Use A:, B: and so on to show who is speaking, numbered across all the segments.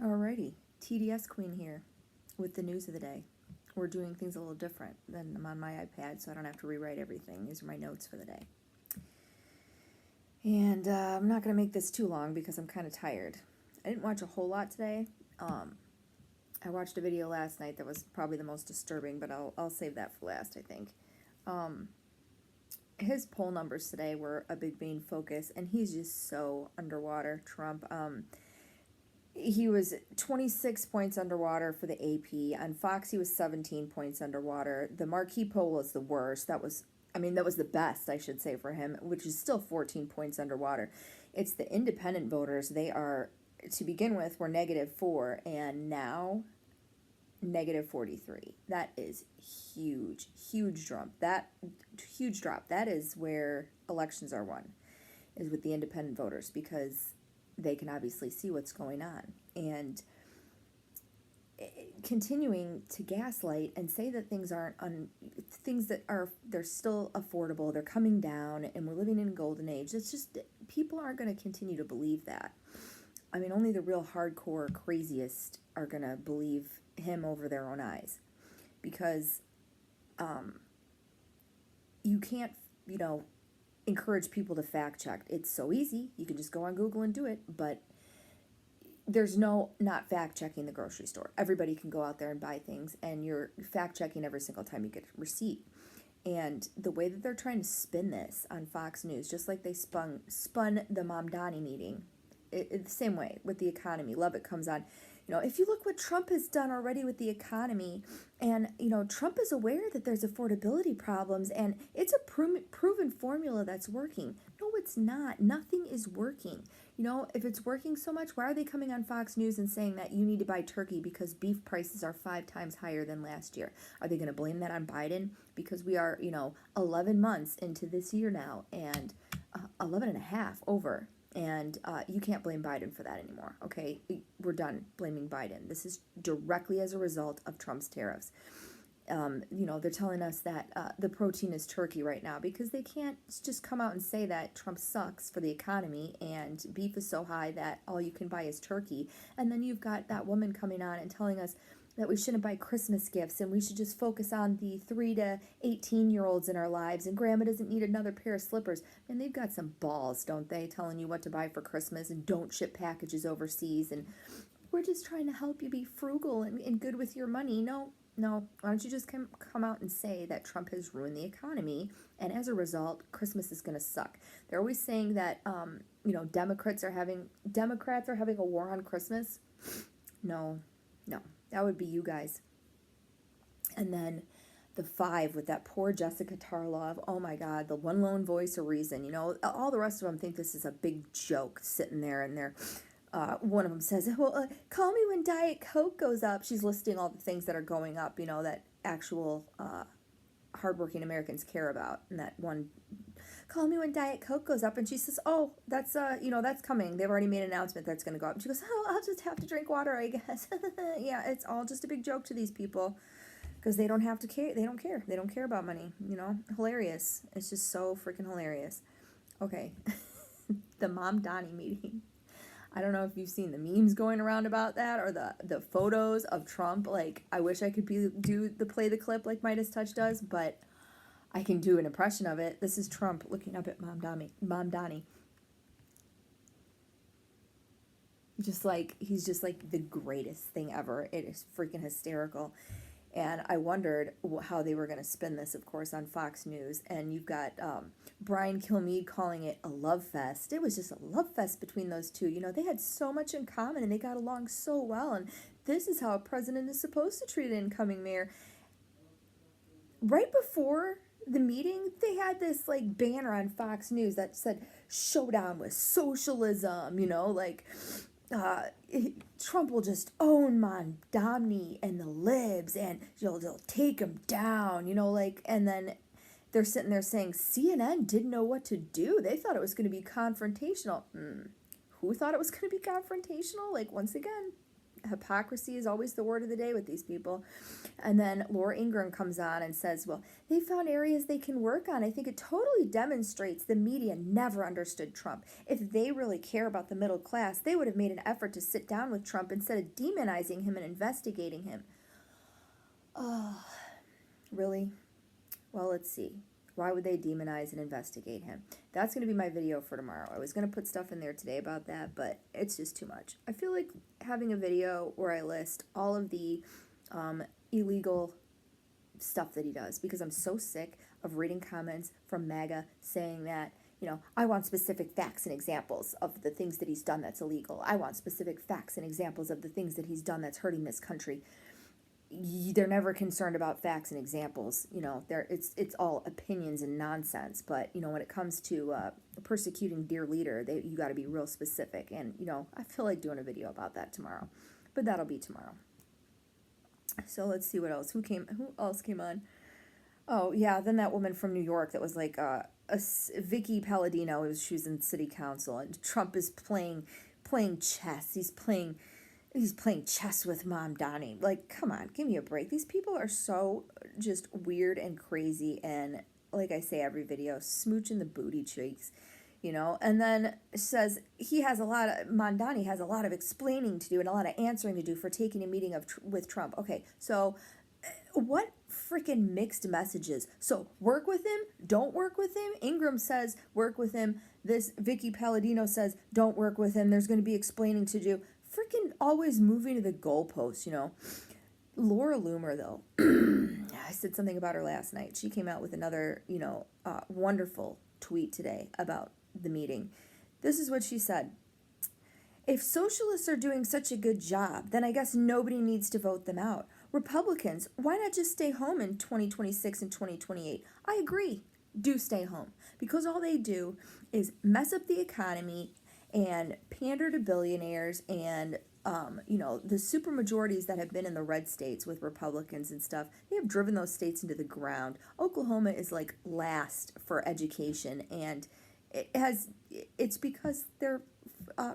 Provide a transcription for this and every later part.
A: Alrighty, TDS Queen here with the news of the day. We're doing things a little different than I'm on my iPad, so I don't have to rewrite everything. These are my notes for the day. And I'm not going to make this too long because I'm kind of tired. I didn't watch a whole lot today. I watched a video last night that was probably the most disturbing, but I'll save that for last, I think. His poll numbers today were a big main focus, and he's just so underwater, Trump. He was 26 points underwater for the AP. On Fox, he was 17 points underwater. The Marquee poll was the worst. That was the best, I should say, for him, which is still 14 points underwater. It's the independent voters. They are, to begin with, were -4, and now -43. That is huge drop. Huge drop. That is where elections are won, is with the independent voters, because they can obviously see what's going on. And continuing to gaslight and say that things aren't they're still affordable, they're coming down, and we're living in a golden age. It's just, people aren't going to continue to believe that. I mean, only the real hardcore craziest are going to believe him over their own eyes, because you can't, encourage people to fact check. It's so easy. You can just go on Google and do it, but there's no not fact checking the grocery store. Everybody can go out there and buy things, and you're fact checking every single time you get a receipt. And the way that they're trying to spin this on Fox News, just like they spun the Mamdani meeting, the same way with the economy. Lovett comes on, if you look what Trump has done already with the economy, and, Trump is aware that there's affordability problems, and it's a proven formula that's working. No, it's not. Nothing is working. If it's working so much, why are they coming on Fox News and saying that you need to buy turkey because beef prices are 5 times higher than last year? Are they going to blame that on Biden? Because we are, 11 months into this year now, and 11 and a half over. And you can't blame Biden for that anymore, okay? We're done blaming Biden. This is directly as a result of Trump's tariffs. They're telling us that the protein is turkey right now, because they can't just come out and say that Trump sucks for the economy and beef is so high that all you can buy is turkey. And then you've got that woman coming on and telling us that we shouldn't buy Christmas gifts and we should just focus on the 3 to 18-year-olds in our lives, and grandma doesn't need another pair of slippers. And they've got some balls, don't they, telling you what to buy for Christmas and don't ship packages overseas. And we're just trying to help you be frugal and good with your money. No, why don't you just come out and say that Trump has ruined the economy, and as a result, Christmas is going to suck. They're always saying that, Democrats are having a war on Christmas. No, that would be you guys. And then the 5 with that poor Jessica Tarlov. Oh my God, the one lone voice of reason. All the rest of them think this is a big joke sitting there, and they're one of them says, well, call me when Diet Coke goes up. She's listing all the things that are going up, that actual hardworking Americans care about. And that one, call me when Diet Coke goes up. And she says, oh, that's coming. They've already made an announcement that's going to go up. And she goes, oh, I'll just have to drink water, I guess. Yeah, it's all just a big joke to these people, because they don't have to care. They don't care. They don't care about money, Hilarious. It's just so freaking hilarious. Okay. The Mamdani meeting. I don't know if you've seen the memes going around about that, or the photos of Trump. Like, I wish I could play the clip like Midas Touch does, but I can do an impression of it. This is Trump looking up at Mamdani. He's just like the greatest thing ever. It is freaking hysterical. And I wondered how they were going to spin this, of course, on Fox News. And you've got Brian Kilmeade calling it a love fest. It was just a love fest between those two. They had so much in common, and they got along so well. And this is how a president is supposed to treat an incoming mayor. Right before the meeting, they had this banner on Fox News that said "Showdown with Socialism." Trump will just own Mamdani and the libs, and they'll take him down, and then they're sitting there saying CNN didn't know what to do. They thought it was going to be confrontational. Who thought it was going to be confrontational? Once again, hypocrisy is always the word of the day with these people. And then Laura Ingraham comes on and says, well, they found areas they can work on. I think it totally demonstrates the media never understood Trump. If they really care about the middle class, they would have made an effort to sit down with Trump instead of demonizing him and investigating him. Oh, really? Well, let's see. Why would they demonize and investigate him? That's going to be my video for tomorrow. I was going to put stuff in there today about that, but it's just too much. I feel like having a video where I list all of the illegal stuff that he does, because I'm so sick of reading comments from MAGA saying that, I want specific facts and examples of the things that he's done that's illegal. I want specific facts and examples of the things that he's done that's hurting this country. They're never concerned about facts and examples. It's all opinions and nonsense. But when it comes to persecuting dear leader, you got to be real specific. And I feel like doing a video about that tomorrow, but that'll be tomorrow. So let's see what else. Who else came on? Oh yeah, then that woman from New York that was like Vicky Palladino. She was in city council, and Trump is playing chess. He's playing chess with Mamdani. Like, come on, give me a break. These people are so just weird and crazy, and like I say every video, smooching the booty cheeks, and then says Mamdani has a lot of explaining to do and a lot of answering to do for taking a meeting with Trump. Okay, so what freaking mixed messages? So work with him, don't work with him. Ingram says work with him. This Vicky Palladino says don't work with him. There's going to be explaining to do. Freaking always moving to the goalposts, Laura Loomer, though, I said something about her last night. She came out with another, wonderful tweet today about the meeting. This is what she said. If socialists are doing such a good job, then I guess nobody needs to vote them out. Republicans, why not just stay home in 2026 and 2028? I agree. Do stay home. Because all they do is mess up the economy and pander to billionaires and, the supermajorities that have been in the red states with Republicans and stuff, they have driven those states into the ground. Oklahoma is like last for education, and it's because they're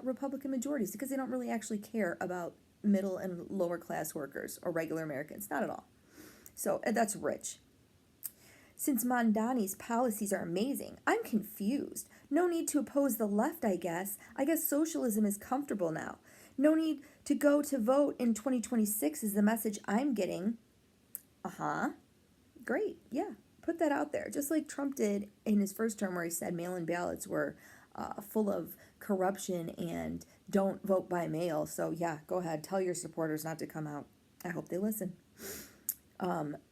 A: Republican majorities, because they don't really actually care about middle and lower class workers or regular Americans, not at all. So that's rich. Since Mamdani's policies are amazing, I'm confused. No need to oppose the left, I guess. I guess socialism is comfortable now. No need to go to vote in 2026 is the message I'm getting. Great. Yeah. Put that out there. Just like Trump did in his first term, where he said mail-in ballots were full of corruption and don't vote by mail. So yeah, go ahead. Tell your supporters not to come out. I hope they listen.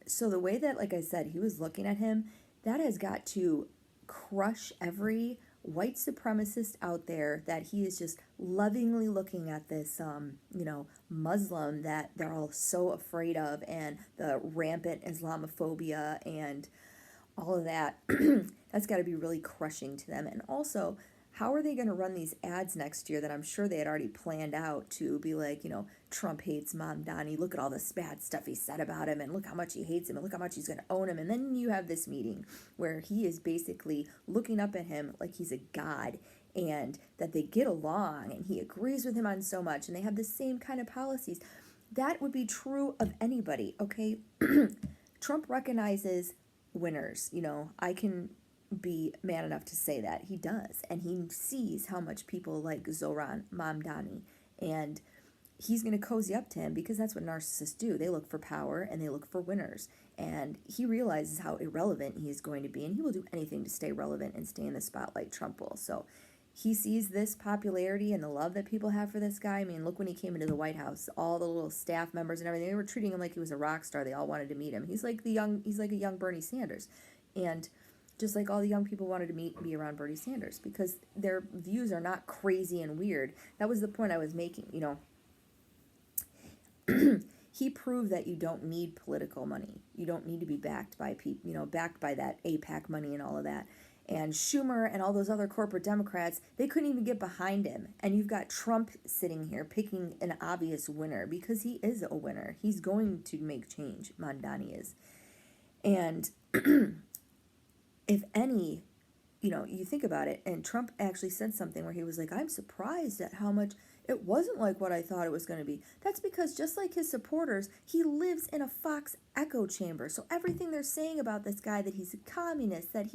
A: So the way that, like I said, he was looking at him, that has got to crush every white supremacist out there, that he is just lovingly looking at this, Muslim that they're all so afraid of, and the rampant Islamophobia and all of that. That's got to be really crushing to them. And also, how are they going to run these ads next year that I'm sure they had already planned out to be like, Trump hates Mamdani, look at all this bad stuff he said about him, and look how much he hates him, and look how much he's going to own him. And then you have this meeting where he is basically looking up at him like he's a god, and that they get along, and he agrees with him on so much, and they have the same kind of policies. That would be true of anybody, okay? Trump recognizes winners. I can be man enough to say that. He does. And he sees how much people like Zohran Mamdani, and he's going to cozy up to him, because that's what narcissists do. They look for power and they look for winners. And he realizes how irrelevant he is going to be, and he will do anything to stay relevant and stay in the spotlight. Trump will. So he sees this popularity and the love that people have for this guy. I mean, look, when he came into the White House, all the little staff members and everything, they were treating him like he was a rock star. They all wanted to meet him. He's like a young Bernie Sanders. And just like all the young people wanted to be around Bernie Sanders, because their views are not crazy and weird. That was the point I was making, He proved that you don't need political money. You don't need to be backed by people, backed by that AIPAC money and all of that. And Schumer and all those other corporate Democrats, they couldn't even get behind him. And you've got Trump sitting here picking an obvious winner, because he is a winner. He's going to make change. Mamdani is. And if any, you think about it, and Trump actually said something where he was like, I'm surprised at how much It wasn't like what I thought it was going to be. That's because just like his supporters, he lives in a Fox echo chamber. So everything they're saying about this guy, that he's a communist, that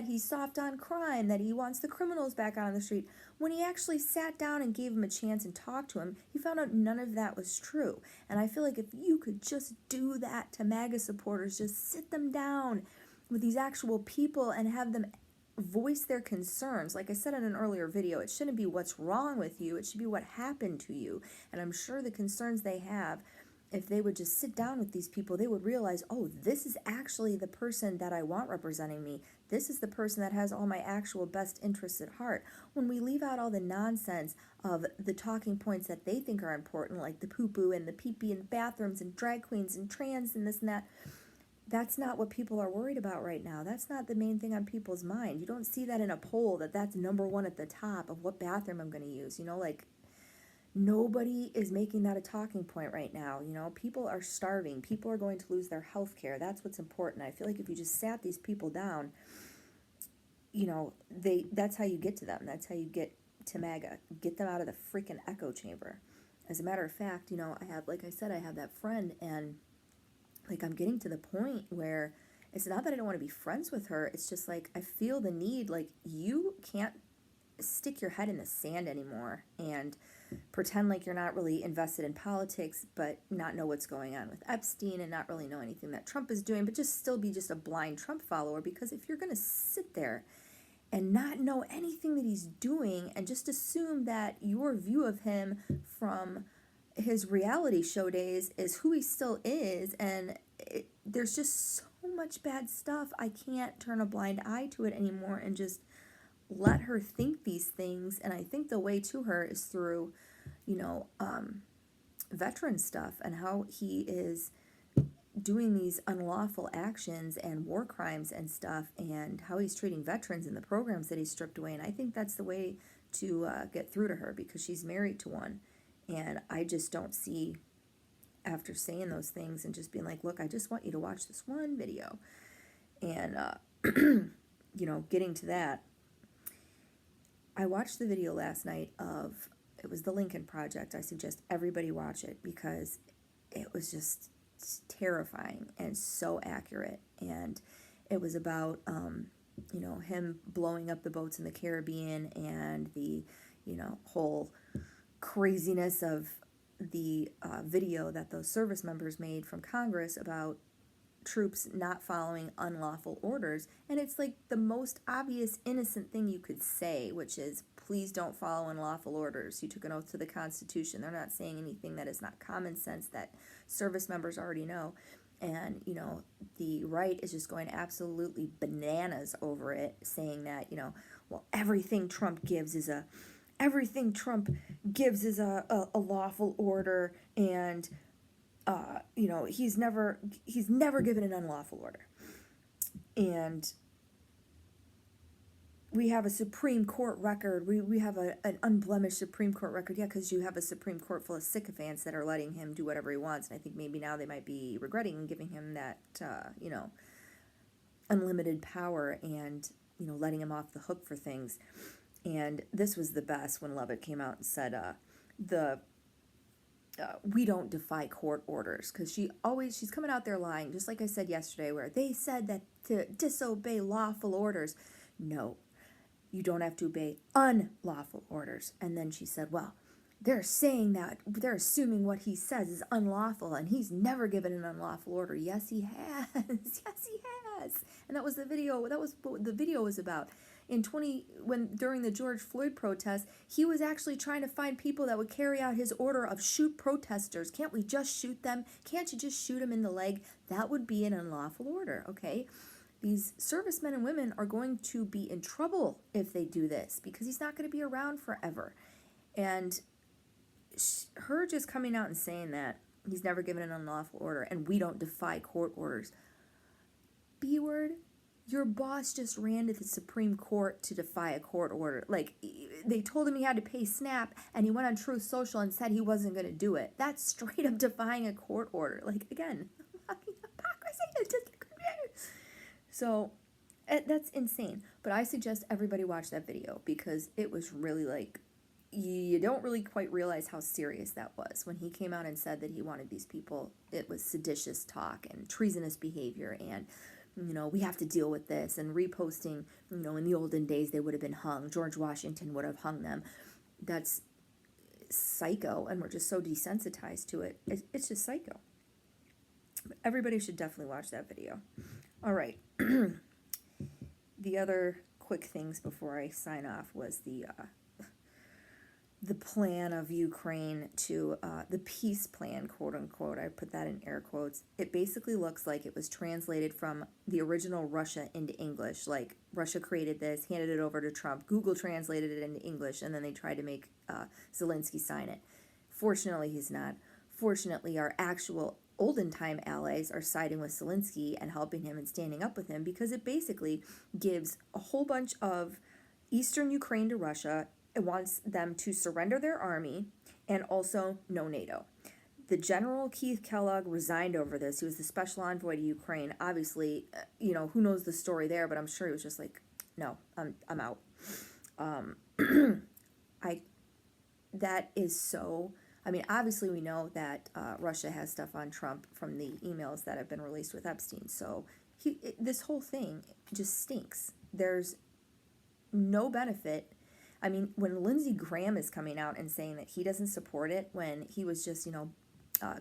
A: he's soft on crime, that he wants the criminals back out on the street, when he actually sat down and gave him a chance and talked to him, he found out none of that was true. And I feel like if you could just do that to MAGA supporters, just sit them down with these actual people and have them voice their concerns. Like I said in an earlier video, it shouldn't be what's wrong with you, it should be what happened to you. And I'm sure the concerns they have, if they would just sit down with these people, they would realize, oh, this is actually the person that I want representing me. This is the person that has all my actual best interests at heart. When we leave out all the nonsense of the talking points that they think are important, like the poo-poo and the pee-pee and bathrooms and drag queens and trans and this and that, that's not what people are worried about right now. That's not the main thing on people's mind. You don't see that in a poll, that's number one at the top of what bathroom I'm going to use. Like, nobody is making that a talking point right now. People are starving. People are going to lose their health care. That's what's important. I feel like if you just sat these people down, that's how you get to them. That's how you get to MAGA. Get them out of the freaking echo chamber. As a matter of fact, like I said, I have that friend, and like, I'm getting to the point where it's not that I don't want to be friends with her. It's just like I feel the need, like, you can't stick your head in the sand anymore and pretend like you're not really invested in politics, but not know what's going on with Epstein and not really know anything that Trump is doing, but just still be just a blind Trump follower. Because if you're going to sit there and not know anything that he's doing and just assume that your view of him from his reality show days is who he still is, and there's just so much bad stuff, I can't turn a blind eye to it anymore and just let her think these things. And I think the way to her is through, veteran stuff and how he is doing these unlawful actions and war crimes and stuff, and how he's treating veterans and the programs that he's stripped away. And I think that's the way to get through to her, because she's married to one. And I just don't see, after saying those things and just being like, look, I just want you to watch this one video. And, getting to that, I watched the video last night it was the Lincoln Project. I suggest everybody watch it because it was just terrifying and so accurate. And it was about, him blowing up the boats in the Caribbean and the, whole craziness of the video that those service members made from Congress about troops not following unlawful orders. And it's like the most obvious innocent thing you could say, which is, please don't follow unlawful orders. You took an oath to the Constitution. They're not saying anything that is not common sense that service members already know. And, the right is just going absolutely bananas over it, saying that, well, everything Trump gives is a lawful order, and he's never given an unlawful order. And we have a Supreme Court record. We have an unblemished Supreme Court record. Yeah, because you have a Supreme Court full of sycophants that are letting him do whatever he wants. And I think maybe now they might be regretting giving him that, unlimited power and, letting him off the hook for things. And this was the best when Lovett came out and said, we don't defy court orders, because she's coming out there lying, just like I said yesterday, where they said that to disobey lawful orders. No, you don't have to obey unlawful orders. And then she said, well, they're saying that, they're assuming what he says is unlawful, and he's never given an unlawful order. Yes, he has. Yes, he has. And that was the video. That was what the video was about. During the George Floyd protest, he was actually trying to find people that would carry out his order of shoot protesters. Can't we just shoot them? Can't you just shoot them in the leg? That would be an unlawful order, okay? These servicemen and women are going to be in trouble if they do this, because he's not going to be around forever. And her just coming out and saying that he's never given an unlawful order and we don't defy court orders. B word. Your boss just ran to the Supreme Court to defy a court order. Like, they told him he had to pay SNAP, and he went on Truth Social and said he wasn't going to do it. That's straight up defying a court order. Like, again, fucking hypocrisy. So, that's insane. But I suggest everybody watch that video, because it was really, like, you don't really quite realize how serious that was. When he came out and said that he wanted these people, it was seditious talk and treasonous behavior, and we have to deal with this, and reposting, in the olden days they would have been hung. George Washington would have hung them. That's psycho, and we're just so desensitized to it. It's just psycho. Everybody should definitely watch that video. All right. The other quick things before I sign off was the plan of Ukraine to, the peace plan, quote unquote, I put that in air quotes. It basically looks like it was translated from the original Russia into English. Like, Russia created this, handed it over to Trump, Google translated it into English, and then they tried to make Zelensky sign it. Fortunately, he's not. Fortunately, our actual olden time allies are siding with Zelensky and helping him and standing up with him, because it basically gives a whole bunch of eastern Ukraine to Russia. It wants them to surrender their army and also no NATO. The General Keith Kellogg resigned over this. He was the special envoy to Ukraine. Obviously, who knows the story there, but I'm sure he was just like, no, I'm out. That is so... obviously we know that Russia has stuff on Trump from the emails that have been released with Epstein. So this whole thing just stinks. There's no benefit. When Lindsey Graham is coming out and saying that he doesn't support it, when he was just,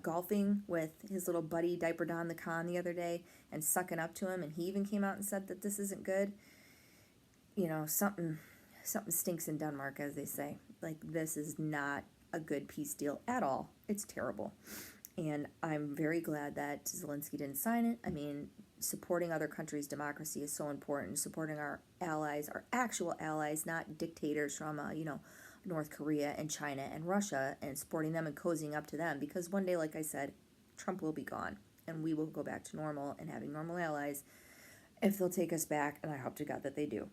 A: golfing with his little buddy Diaper Don the Con the other day and sucking up to him, and he even came out and said that this isn't good, something stinks in Denmark, as they say. Like, this is not a good peace deal at all. It's terrible. And I'm very glad that Zelensky didn't sign it. Supporting other countries' democracy is so important. Supporting our allies, our actual allies, not dictators from, North Korea and China and Russia, and supporting them and cozying up to them. Because one day, like I said, Trump will be gone, and we will go back to normal and having normal allies if they'll take us back, and I hope to God that they do.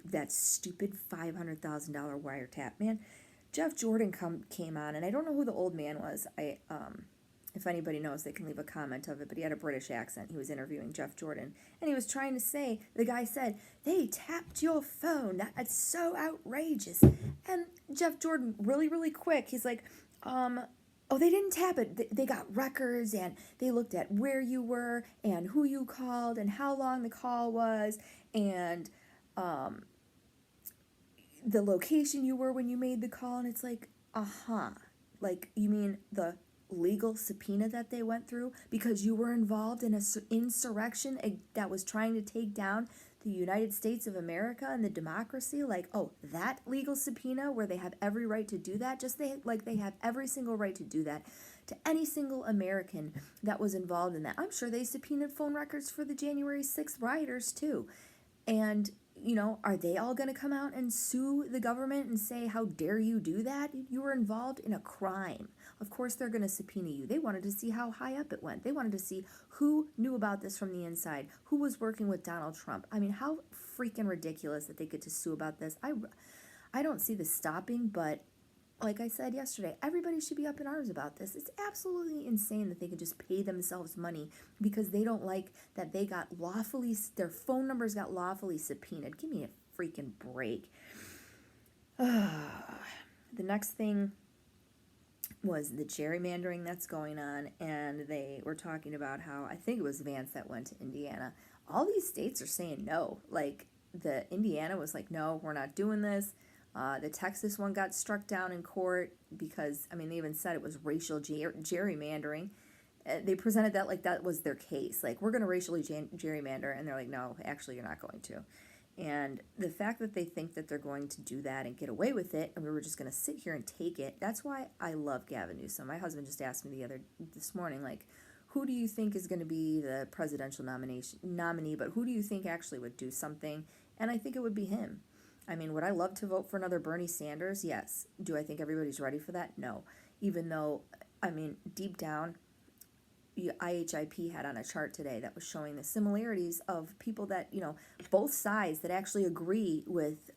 A: That stupid $500,000 wiretap, man. Jeff Jordan came on, and I don't know who the old man was. If anybody knows, they can leave a comment of it, but he had a British accent. He was interviewing Jeff Jordan, and he was trying to say, the guy said, they tapped your phone. That's so outrageous. And Jeff Jordan, really, really quick, he's like, oh, they didn't tap it. They got records, and they looked at where you were and who you called and how long the call was, and the location you were when you made the call. And it's like, like, you mean the legal subpoena that they went through because you were involved in an insurrection that was trying to take down the United States of America and the democracy? Like, oh, that legal subpoena where they have every right to do that, they have every single right to do that to any single American that was involved in that. I'm sure they subpoenaed phone records for the January 6th rioters too. And are they all going to come out and sue the government and say, how dare you do that? You were involved in a crime. Of course they're going to subpoena you. They wanted to see how high up it went. They wanted to see who knew about this from the inside, who was working with Donald Trump. How freaking ridiculous that they get to sue about this. I don't see this stopping, but like I said yesterday, everybody should be up in arms about this. It's absolutely insane that they could just pay themselves money because they don't like that they got their phone numbers got lawfully subpoenaed. Give me a freaking break. The next thing was the gerrymandering that's going on, and they were talking about how, I think it was Vance that went to Indiana. All these states are saying no. Like, the Indiana was like, no, we're not doing this. The Texas one got struck down in court because, they even said it was racial gerrymandering. They presented that like that was their case. Like, we're going to racially gerrymander. And they're like, no, actually, you're not going to. And the fact that they think that they're going to do that and get away with it, and we were just going to sit here and take it, that's why I love Gavin Newsom. My husband just asked me this morning, like, who do you think is going to be the presidential nominee, but who do you think actually would do something? And I think it would be him. Would I love to vote for another Bernie Sanders? Yes. Do I think everybody's ready for that? No. Even though, deep down, IHIP had on a chart today that was showing the similarities of people that, both sides that actually agree with,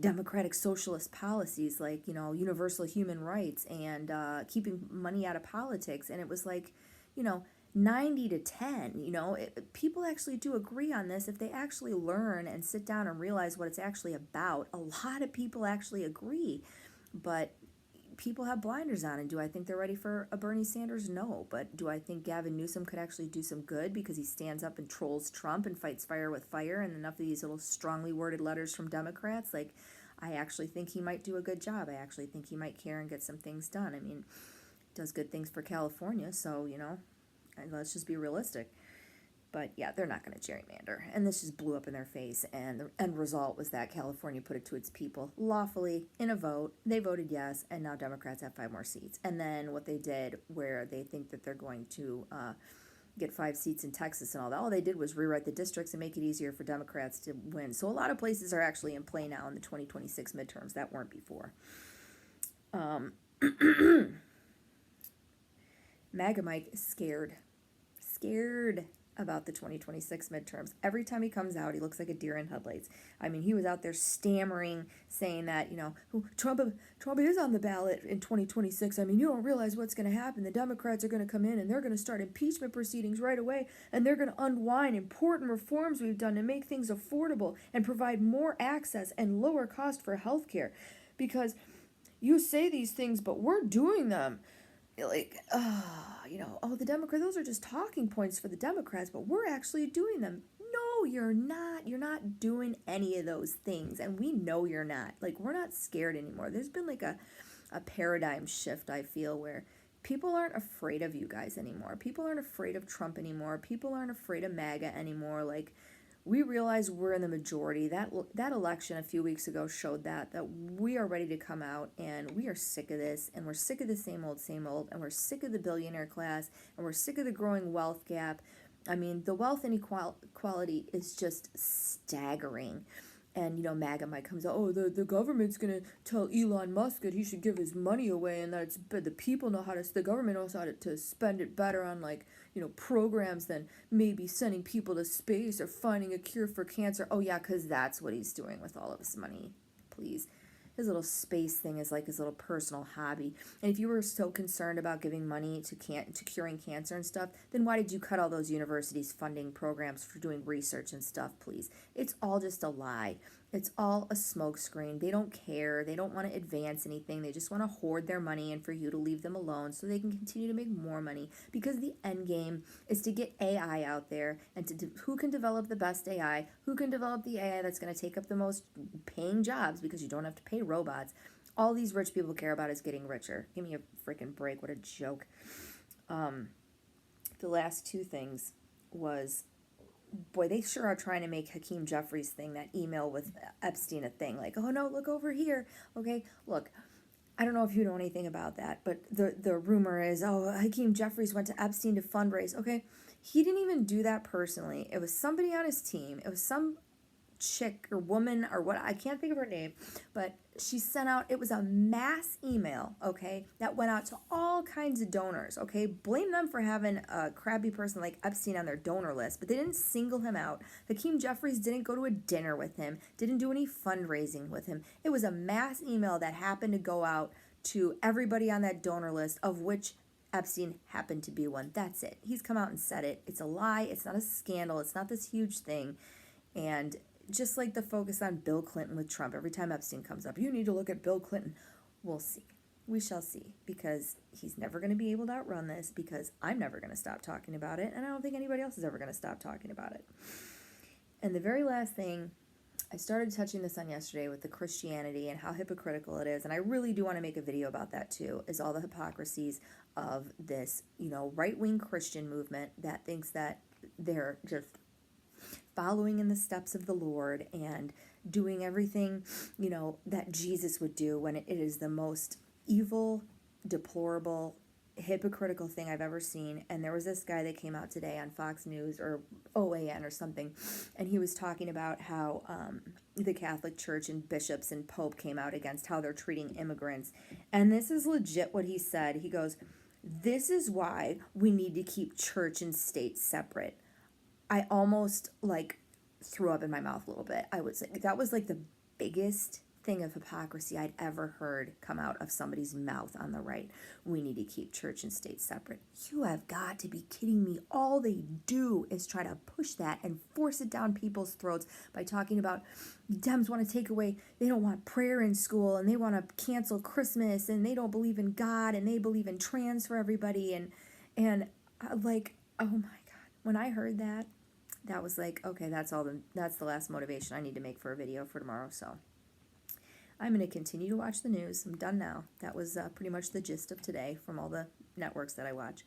A: democratic socialist policies like, universal human rights and keeping money out of politics. And it was like, 90 to 10. People actually do agree on this. If they actually learn and sit down and realize what it's actually about, a lot of people actually agree. But people have blinders on. And do I think they're ready for a Bernie Sanders? No. But do I think Gavin Newsom could actually do some good because he stands up and trolls Trump and fights fire with fire, and enough of these little strongly worded letters from Democrats? Like, I actually think he might do a good job. I actually think he might care and get some things done. I mean, does good things for California, so, let's just be realistic. But yeah, they're not going to gerrymander. And this just blew up in their face. And the end result was that California put it to its people lawfully in a vote. They voted yes, and now Democrats have 5 more seats. And then what they did, where they think that they're going to get 5 seats in Texas and all they did was rewrite the districts and make it easier for Democrats to win. So a lot of places are actually in play now in the 2026 midterms that weren't before. MAGA Mike is scared about the 2026 midterms. Every time he comes out, he looks like a deer in headlights. I mean, he was out there stammering, saying that, Trump is on the ballot in 2026. I mean, you don't realize what's going to happen. The Democrats are going to come in and they're going to start impeachment proceedings right away, and they're going to unwind important reforms we've done to make things affordable and provide more access and lower cost for health care. Because you say these things, but we're doing them. Like, the Democrats, those are just talking points for the Democrats, but we're actually doing them. No, you're not. You're not doing any of those things, and we know you're not. Like, we're not scared anymore. There's been like a paradigm shift, I feel, where people aren't afraid of you guys anymore. People aren't afraid of Trump anymore. People aren't afraid of MAGA anymore. Like, we realize we're in the majority. That election a few weeks ago showed that we are ready to come out, and we are sick of this, and we're sick of the same old, and we're sick of the billionaire class, and we're sick of the growing wealth gap. I mean, the wealth inequality is just staggering. And, MAGA might comes out, the government's going to tell Elon Musk that he should give his money away, and that the people know the government knows how to spend it better on, programs than maybe sending people to space or finding a cure for cancer. Oh, yeah, because that's what he's doing with all of his money. Please. His little space thing is like his little personal hobby. And if you were so concerned about giving money to curing cancer and stuff, then why did you cut all those universities funding programs for doing research and stuff, please? It's all just a lie. It's all a smokescreen. They don't care. They don't want to advance anything. They just want to hoard their money and for you to leave them alone so they can continue to make more money. Because the end game is to get AI out there, and who can develop the best AI, who can develop the AI that's going to take up the most paying jobs, because you don't have to pay robots. All these rich people care about is getting richer. Give me a freaking break. What a joke. The last 2 things was, boy, they sure are trying to make Hakeem Jeffries' thing, that email with Epstein, a thing. Like, oh no, look over here. Okay, look, I don't know if you know anything about that, but the rumor is, Hakeem Jeffries went to Epstein to fundraise. Okay, he didn't even do that personally. It was somebody on his team. It was some chick or woman or what, I can't think of her name, but she sent out, it was a mass email, okay, that went out to all kinds of donors, okay. Blame them for having a crappy person like Epstein on their donor list, but they didn't single him out. Hakeem Jeffries didn't go to a dinner with him, didn't do any fundraising with him. It was a mass email that happened to go out to everybody on that donor list, of which Epstein happened to be one. That's it. He's come out and said it. It's a lie. It's not a scandal. It's not this huge thing. And just like the focus on Bill Clinton with Trump, every time Epstein comes up, you need to look at Bill Clinton. We'll see. We shall see, because he's never going to be able to outrun this, because I'm never going to stop talking about it, and I don't think anybody else is ever going to stop talking about it. And the very last thing, I started touching this on yesterday with the Christianity and how hypocritical it is, and I really do want to make a video about that too, is all the hypocrisies of this, right-wing Christian movement that thinks that they're just following in the steps of the Lord and doing everything, that Jesus would do, when it is the most evil, deplorable, hypocritical thing I've ever seen. And there was this guy that came out today on Fox News or OAN or something, and he was talking about how the Catholic Church and bishops and Pope came out against how they're treating immigrants. And this is legit what he said. He goes, "This is why we need to keep church and state separate." I almost threw up in my mouth a little bit. I would say that was the biggest thing of hypocrisy I'd ever heard come out of somebody's mouth on the right. We need to keep church and state separate. You have got to be kidding me. All they do is try to push that and force it down people's throats by talking about Dems want to take away, they don't want prayer in school, and they want to cancel Christmas, and they don't believe in God, and they believe in trans for everybody, and like, oh my God. When I heard that, that was like, okay, that's the last motivation I need to make for a video for tomorrow. So I'm going to continue to watch the news. I'm done now. That was pretty much the gist of today from all the networks that I watch.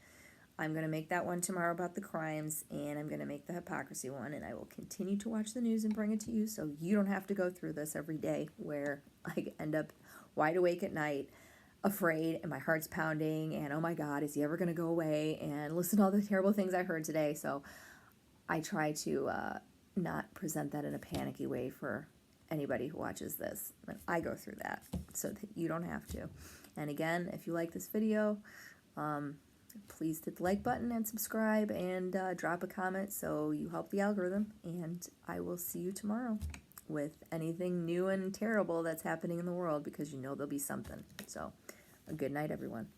A: I'm going to make that one tomorrow about the crimes, and I'm going to make the hypocrisy one, and I will continue to watch the news and bring it to you so you don't have to go through this every day where I end up wide awake at night, afraid, and my heart's pounding, and oh my God, is he ever going to go away, and listen to all the terrible things I heard today. So I try to not present that in a panicky way for anybody who watches this. But I go through that so that you don't have to. And again, if you like this video, please hit the like button and subscribe, and drop a comment so you help the algorithm. And I will see you tomorrow with anything new and terrible that's happening in the world, because you know there'll be something. So a good night, everyone.